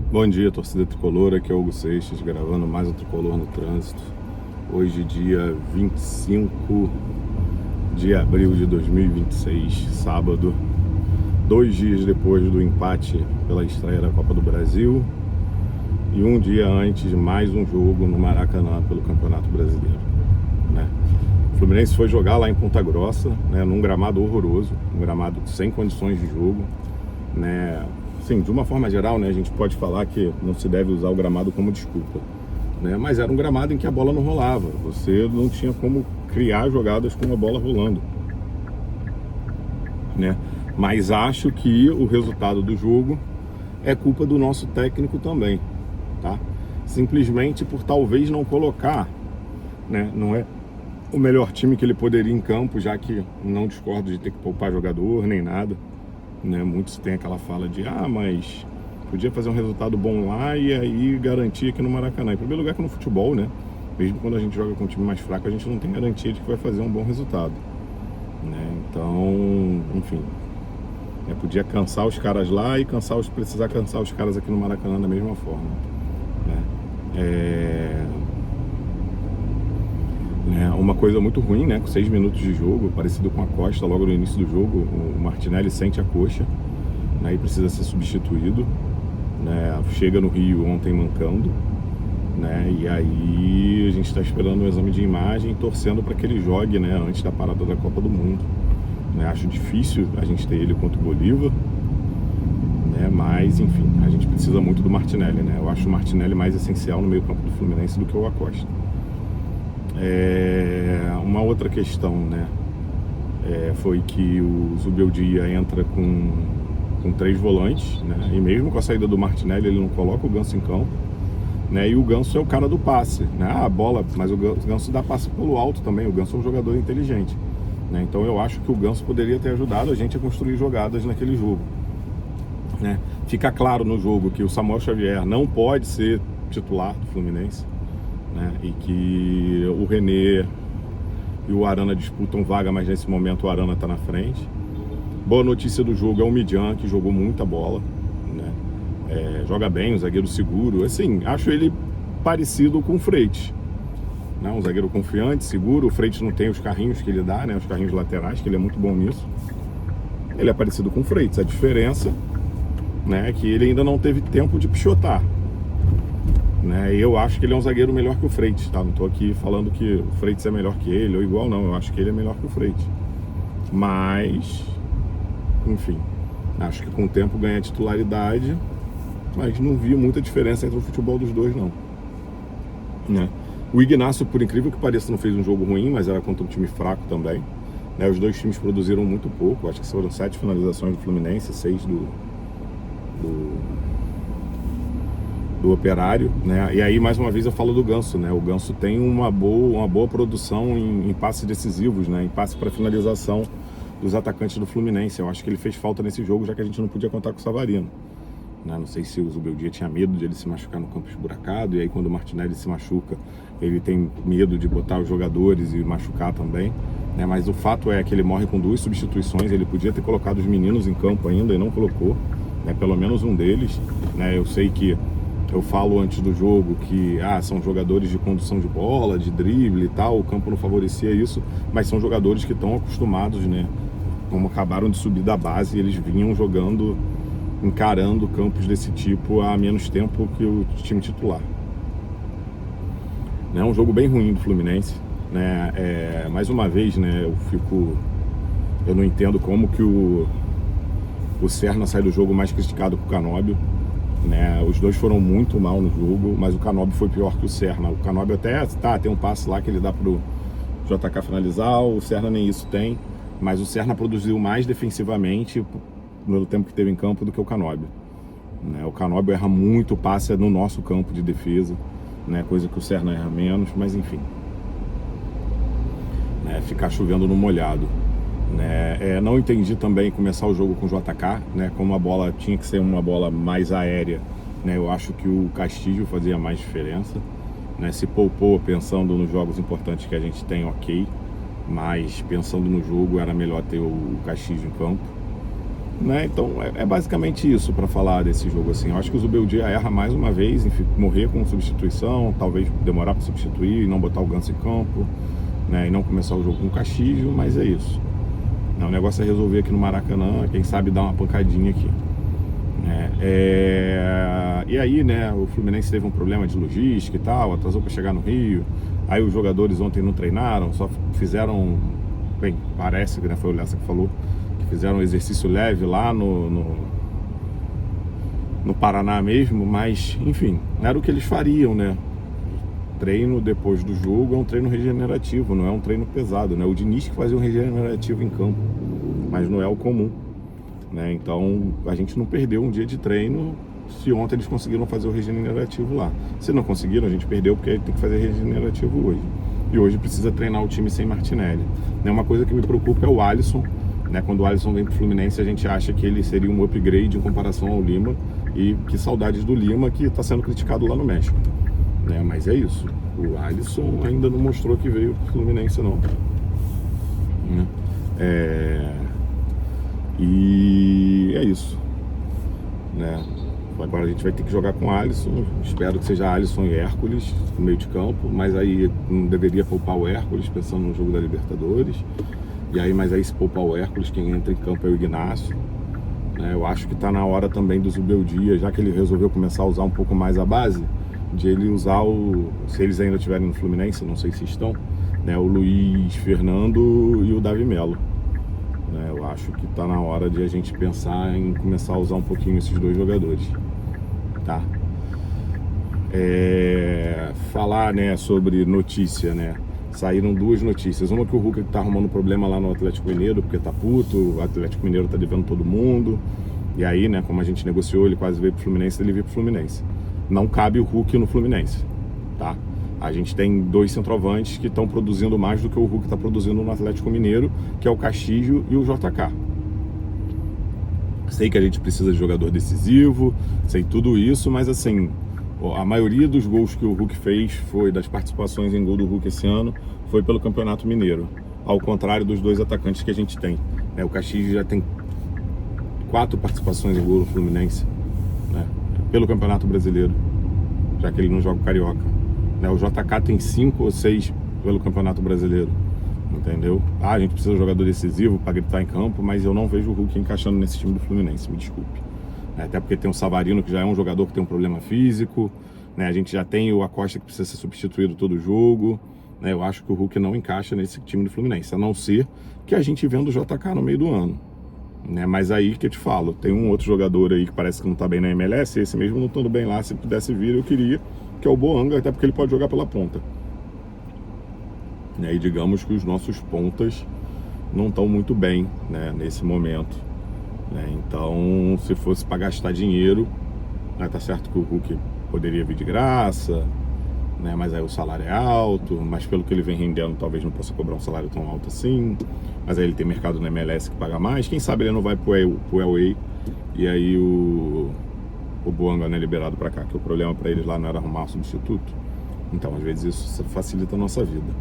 Bom dia, torcida tricolor, aqui é o Hugo Seixas, gravando mais um Tricolor no Trânsito. Hoje, dia 25 de abril de 2026, sábado, 2 dias depois do empate pela estreia da Copa do Brasil e um dia antes de mais um jogo no Maracanã pelo Campeonato Brasileiro, né? O Fluminense foi jogar lá em Ponta Grossa, né, num gramado horroroso, um gramado sem condições de jogo, né? Sim, de uma forma geral, né, a gente pode falar que não se deve usar o gramado como desculpa, né? Mas era um gramado em que a bola não rolava, você não tinha como criar jogadas com a bola rolando, né? Mas acho que o resultado do jogo é culpa do nosso técnico também, tá? Simplesmente por talvez não colocar, né? Não é o melhor time que ele poderia em campo, já que não discordo de ter que poupar jogador nem nada, né? Muitos têm aquela fala de mas podia fazer um resultado bom lá e aí garantir aqui no Maracanã. Em primeiro lugar que no futebol, né, mesmo quando a gente joga com um time mais fraco, a gente não tem garantia de que vai fazer um bom resultado, né? Então, enfim, podia cansar os caras lá e precisar cansar os caras aqui no Maracanã da mesma forma, né? Uma coisa muito ruim, né? Com 6 minutos de jogo, parecido com a Costa, logo no início do jogo, o Martinelli sente a coxa, né, e precisa ser substituído, né? Chega no Rio ontem mancando, né? E aí a gente está esperando um exame de imagem, torcendo para que ele jogue, né, antes da parada da Copa do Mundo, né? Acho difícil a gente ter ele contra o Bolívar, né? Mas enfim, a gente precisa muito do Martinelli, né? Eu acho o Martinelli mais essencial no meio campo do Fluminense do que o Acosta. Uma outra questão, né, foi que o Zubeldia entra com 3 volantes, né, e mesmo com a saída do Martinelli ele não coloca o Ganso em campo, né, e o Ganso é o cara do passe, né, a bola, mas o Ganso dá passe pelo alto também, o Ganso é um jogador inteligente, né, então eu acho que o Ganso poderia ter ajudado a gente a construir jogadas naquele jogo, né. Fica claro no jogo que o Samuel Xavier não pode ser titular do Fluminense, né, e que o René e o Arana disputam vaga, mas nesse momento o Arana está na frente. Boa notícia do jogo é o Midian, que jogou muita bola, né? Joga bem, um zagueiro seguro. Assim, acho ele parecido com o Freitas, né? Um zagueiro confiante, seguro. O Freitas não tem os carrinhos que ele dá, né? Os carrinhos laterais, que ele é muito bom nisso. Ele é parecido com o Freitas. A diferença, né, é que ele ainda não teve tempo de pichotar, né? Eu acho que ele é um zagueiro melhor que o Freitas, tá? Não tô aqui falando que o Freitas é melhor que ele ou igual, não. Eu acho que ele é melhor que o Freitas. Mas, enfim, acho que com o tempo ganha titularidade, mas não vi muita diferença entre o futebol dos dois, não, né? O Ignacio, por incrível que pareça, não fez um jogo ruim, mas era contra um time fraco também, né? Os dois times produziram muito pouco. Acho que foram 7 finalizações do Fluminense, 6 do Operário, né? E aí mais uma vez eu falo do Ganso, né? O Ganso tem uma boa produção em passes decisivos, né? Em passe para finalização dos atacantes do Fluminense. Eu acho que ele fez falta nesse jogo, já que a gente não podia contar com o Savarino, né? Não sei se o Zubeldia tinha medo de ele se machucar no campo esburacado, e aí quando o Martinelli se machuca, ele tem medo de botar os jogadores e machucar também, né? Mas o fato é que ele morre com 2 substituições. Ele podia ter colocado os meninos em campo ainda e não colocou, né? Pelo menos um deles, né? Eu sei que eu falo antes do jogo que são jogadores de condução de bola, de drible e tal, o campo não favorecia isso, mas são jogadores que estão acostumados, né? Como acabaram de subir da base, eles vinham jogando, encarando campos desse tipo há menos tempo que o time titular, né? Um jogo bem ruim do Fluminense, né? Mais uma vez, né, eu não entendo como que o Serna sai do jogo mais criticado que o Canóbio, né? Os dois foram muito mal no jogo, mas o Canóbio foi pior que o Serna. O Canóbio até tem um passe lá que ele dá pro JK finalizar, o Serna nem isso tem, mas o Serna produziu mais defensivamente no tempo que teve em campo do que o Canóbio, né? O Canóbio erra muito passe no nosso campo de defesa, né? Coisa que o Serna erra menos, mas enfim, né? Ficar chovendo no molhado, né? Não entendi também começar o jogo com o JK, né? Como a bola tinha que ser uma bola mais aérea, né? Eu acho que o Castilho fazia mais diferença, né? Se poupou pensando nos jogos importantes que a gente tem, ok, mas pensando no jogo era melhor ter o Castilho em campo, né? Então é basicamente isso para falar desse jogo assim. Eu acho que o Zubeldia erra mais uma vez em morrer com substituição, talvez demorar para substituir e não botar o Ganso em campo, né? E não começar o jogo com o Castillo, mas é isso. O negócio é resolver aqui no Maracanã, quem sabe dar uma pancadinha aqui. E aí, né, o Fluminense teve um problema de logística e tal, atrasou para chegar no Rio. Aí os jogadores ontem não treinaram, só fizeram, bem, parece que, né, foi o Lessa que falou, que fizeram um exercício leve lá no Paraná mesmo, mas, enfim, era o que eles fariam, né? Treino depois do jogo é um treino regenerativo, não é um treino pesado, né? O Diniz que fazia um regenerativo em campo, mas não é o comum, né? Então a gente não perdeu um dia de treino se ontem eles conseguiram fazer o regenerativo lá. Se não conseguiram, a gente perdeu porque tem que fazer regenerativo hoje. E hoje precisa treinar o time sem Martinelli. Uma coisa que me preocupa é o Alisson, né? Quando o Alisson vem pro Fluminense, a gente acha que ele seria um upgrade em comparação ao Lima, e que saudades do Lima, que está sendo criticado lá no México. Mas é isso, o Alisson ainda não mostrou que veio pro Fluminense não, e é isso, né? Agora a gente vai ter que jogar com o Alisson, espero que seja Alisson e Hércules no meio de campo, mas aí não deveria poupar o Hércules pensando no jogo da Libertadores, mas aí se poupar o Hércules, quem entra em campo é o Ignacio, né? Eu acho que está na hora também do Zubeldia, já que ele resolveu começar a usar um pouco mais a base, de ele usar se eles ainda estiverem no Fluminense, não sei se estão, né, o Luiz Fernando e o Davi Melo, né? Eu acho que está na hora de a gente pensar em começar a usar um pouquinho esses dois jogadores, tá? Falar, né, sobre notícia, né? Saíram duas notícias, uma que o Hulk está arrumando problema lá no Atlético Mineiro porque tá puto, o Atlético Mineiro tá devendo todo mundo, e aí, né, como a gente negociou, ele quase veio pro Fluminense, ele veio pro Fluminense. Não cabe o Hulk no Fluminense, tá? A gente tem dois centroavantes que estão produzindo mais do que o Hulk está produzindo no Atlético Mineiro, que é o Castillo e o JK. Sei que a gente precisa de jogador decisivo, sei tudo isso, mas assim, a maioria dos gols que o Hulk fez foi, das participações em gol do Hulk esse ano, foi pelo Campeonato Mineiro, ao contrário dos dois atacantes que a gente tem. O Castillo já tem 4 participações em gol no Fluminense, né, pelo Campeonato Brasileiro, já que ele não joga o Carioca, né? O JK tem 5 ou 6 pelo Campeonato Brasileiro, entendeu? A gente precisa de um jogador decisivo para gritar em campo, mas eu não vejo o Hulk encaixando nesse time do Fluminense, me desculpe, até porque tem o Savarino, que já é um jogador que tem um problema físico, né? A gente já tem o Acosta, que precisa ser substituído todo jogo, né? Eu acho que o Hulk não encaixa nesse time do Fluminense, a não ser que a gente venda o JK no meio do ano, né? Mas aí que eu te falo, tem um outro jogador aí que parece que não tá bem na MLS, esse mesmo não estando bem lá, se pudesse vir eu queria, que é o Boanga, até porque ele pode jogar pela ponta, e digamos que os nossos pontas não estão muito bem, né, nesse momento, né? Então, se fosse para gastar dinheiro, né, tá certo que o Hulk poderia vir de graça, né, mas aí o salário é alto, mas pelo que ele vem rendendo talvez não possa cobrar um salário tão alto assim, mas aí ele tem mercado na MLS que paga mais, quem sabe ele não vai pro Elway, e aí o Boanga não é liberado para cá, que o problema para eles lá não era arrumar um substituto. Então às vezes isso facilita a nossa vida,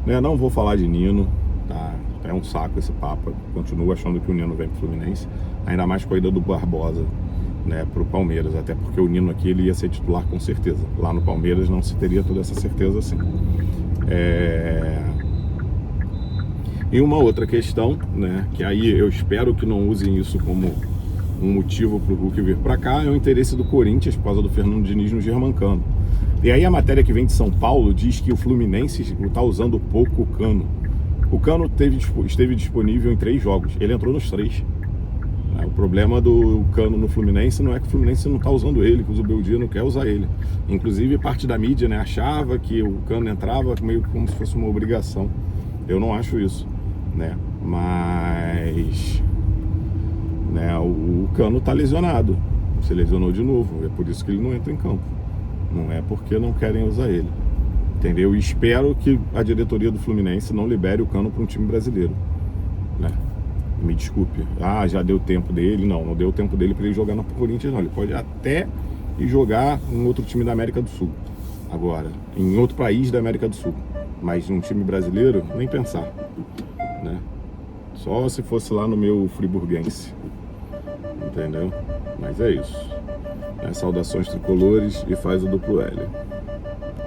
né? Não vou falar de Nino, tá? É um saco esse papo, eu continuo achando que o Nino vem pro Fluminense, ainda mais com a ida do Barbosa, né, pro Palmeiras, até porque o Nino aqui ele ia ser titular com certeza, lá no Palmeiras não se teria toda essa certeza assim. E uma outra questão, né, que aí eu espero que não usem isso como um motivo para o Hulk vir para cá, é o interesse do Corinthians por causa do Fernando Diniz no Germancano. E aí a matéria que vem de São Paulo diz que o Fluminense está usando pouco o Cano. O Cano esteve disponível em 3 jogos, ele entrou nos 3. O problema do Cano no Fluminense não é que o Fluminense não está usando ele, que o Zubeldia não quer usar ele. Inclusive parte da mídia, né, achava que o Cano entrava meio como se fosse uma obrigação. Eu não acho isso, né? Mas, né, o Cano está lesionado, se lesionou de novo, é por isso que ele não entra em campo. Não é porque não querem usar ele, entendeu? E espero que a diretoria do Fluminense não libere o Cano para um time brasileiro, né? Me desculpe, já deu tempo dele. Não deu tempo dele para ele jogar no Corinthians, não. Ele pode até ir jogar em outro time da América do Sul, agora, em outro país da América do Sul, mas num time brasileiro, nem pensar, né? Só se fosse lá no meu friburguense, entendeu? Mas é isso. Saudações tricolores e faz o duplo L.